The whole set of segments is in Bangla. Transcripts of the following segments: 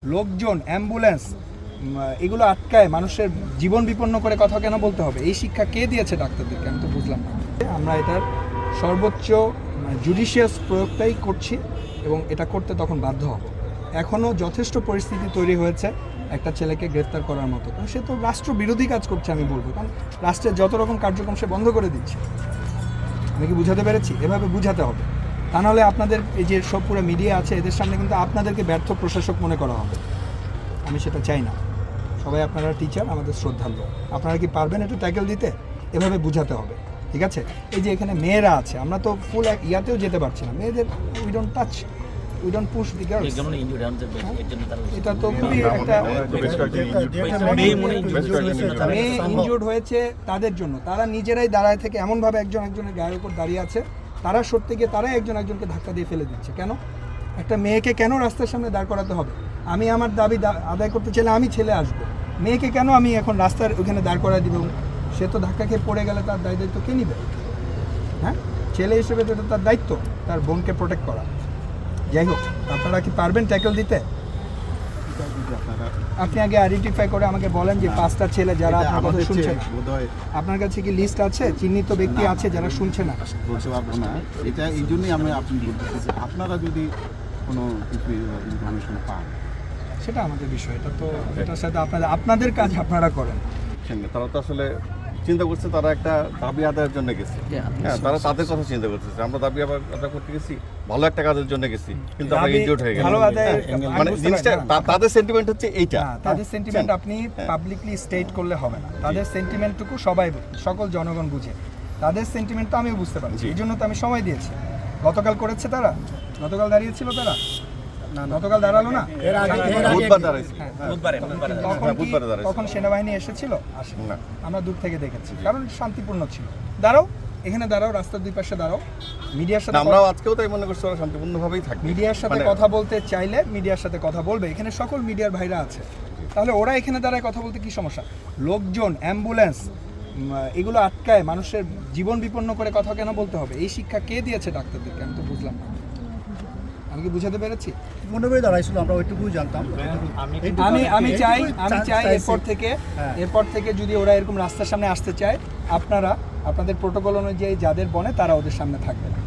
লোকজন অ্যাম্বুলেন্স এগুলো আটকায় মানুষের জীবন বিপন্ন করে কথা কেন বলতে হবে? এই শিক্ষা কে দিয়েছে ডাক্তারদেরকে? আমি তো বুঝলাম না। আমরা এটার সর্বোচ্চ জুডিশিয়াস প্রয়োগটাই করছি এবং এটা করতে তখন বাধ্য হব। এখনও যথেষ্ট পরিস্থিতি তৈরি হয়েছে একটা ছেলেকে গ্রেফতার করার মতো, কারণ সে তো রাষ্ট্রবিরোধী কাজ করছে আমি বলবো, কারণ রাষ্ট্রের যত রকম কার্যক্রম সে বন্ধ করে দিচ্ছে। আমি কি বুঝাতে পেরেছি? এভাবে বুঝাতে হবে, তা নাহলে আপনাদের এই যে সব পুরো মিডিয়া আছে এদের সামনে কিন্তু আপনাদেরকে ব্যর্থ প্রশাসক মনে করা হবে। আমি সেটা চাই না। সবাই আপনারা টিচার, আমাদের শ্রদ্ধার্ঘ, আপনারা কি পারবেন এটা ট্যাকেল দিতে? এভাবে বুঝাতে হবে, ঠিক আছে? এই যে এখানে মেয়েরা আছে, আমরা তো ফুল ইয়াতেও যেতে পারছি না, মেয়েদের we don't touch, we don't push the girls. এটা তো খুবই একটা মেয়ে ইনজুর্ড হয়েছে তাদের জন্য, তারা নিজেরাই দাঁড়ায় থেকে এমনভাবে একজন একজনের গায়ের উপর দাঁড়িয়ে আছে, তারা সরতে গিয়ে তারাই একজন একজনকে ধাক্কা দিয়ে ফেলে দিচ্ছে। কেন একটা মেয়েকে কেন রাস্তার সামনে দাঁড় করাতে হবে? আমি আমার দাবি আদায় করতে চাইলে আমি ছেলে আসবো, মেয়েকে কেন আমি এখন রাস্তার ওখানে দাঁড় করায় দিব? সে তো ধাক্কা খেয়ে পড়ে গেলে তার দায়িত্ব কে নিবে? হ্যাঁ, ছেলে হিসেবে তো তার দায়িত্ব তার বোনকে প্রোটেক্ট করা। যাই হোক, আপনারা কি পারবেন ট্যাকেল দিতে? আপনি আগে আইডেন্টিফাই করে আমাকে বলেন যে 5টা ছেলে যারা আপনার কথা শুনছে না, আপনার কাছে কি লিস্ট আছে, চিহ্নিত ব্যক্তি আছে যারা শুনছে না? বলতে পারবো না, এটা এই জন্যই আমি আপনি বলতেছি, আপনারা যদি কোনো ইনফরমেশন পান সেটা আমাদের বিষয়, এটা তো এটার সাথে আপনাদের কাজ আপনারা করেন। তারা তো আসলে চিন্তা করছে তারা একটা দাবি আদায়ের জন্য গেছে, হ্যাঁ তারা তাদের কথা চিন্তা করতেছে। আমরা দাবি আদায় করতে গেছি, ভালো একটা কাজের জন্য গেছি, কিন্তু আমরা ইনজুর্ড হয়ে গেলাম। ভালো আদায় মানে জিনিসটা তাদের সেন্টিমেন্ট হচ্ছে এইটা, তাদের সেন্টিমেন্ট আপনি পাবলিকলি স্টেট করলে হবে না। তাদের সেন্টিমেন্টটুকু সবাই, সকল জনগণ বুঝে, তাদের সেন্টিমেন্ট তো আমিও বুঝতে পারছি, এই জন্য তো আমি সময় দিয়েছি। গতকাল করেছে তারা, গতকাল দাঁড়িয়েছিল তারা, গতকাল দাঁড়ালো না, বুধবার দাঁড়াইছে, তখন সেনাবাহিনী এসেছিল? আসেনি, আমরা দূর থেকে দেখেছি, কারণ শান্তিপূর্ণ ছিল। দাঁড়াও, এখানে দাঁড়াও, রাস্তার দুই পাশে দাঁড়াও। মিডিয়ার সাথে আমরাও আজকেও তাই মনে করছি ওরা শান্তিপূর্ণভাবেই থাকে। মিডিয়ার সাথে কথা বলতে চাইলে মিডিয়ার সাথে কথা বলবে, এখানে সকল মিডিয়ার ভাইরা আছে, তাহলে ওরা এখানে দাঁড়ায় কথা বলতে কি সমস্যা? লোকজন অ্যাম্বুলেন্স এগুলো আটকায় মানুষের জীবন বিপন্ন করে কথা কেন বলতে হবে? এই শিক্ষা কে দিয়েছে ডাক্তারদেরকে? আমি তো বুঝলাম না। আমি কি বুঝাতে পেরেছি? মনে করে দাঁড়াইছিল, আমরা ওইটুকুই জানতাম। আমি চাই এরপর থেকে যদি ওরা এরকম রাস্তার সামনে আসতে চায়, আপনাদের প্রোটোকল অনুযায়ী যাদের বনে তারা ওদের সামনে থাকবে না।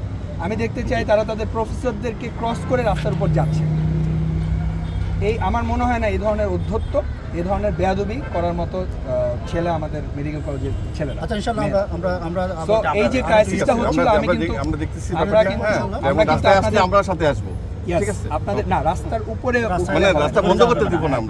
আমি দেখতে চাই তারা তাদের প্রফেসরদেরকে ক্রস করে রাস্তার উপর যাচ্ছে। এই আমার মনে হয় না এই ধরনের অধ্যত্ত, এই ধরনের বেয়াদবি করার মতো ছেলে আমাদের মেডিকেল কলেজের ছেলেরা। আচ্ছা, ইনশাআল্লাহ আমরা এই যে ক্রাইসিসটা হচ্ছিল, আমরা দেখতেছি আমরা সাথে আসবো, ঠিক আছে? আপনাদের না রাস্তার উপরে, মানে রাস্তা বন্ধ করতে দিব না আমরা।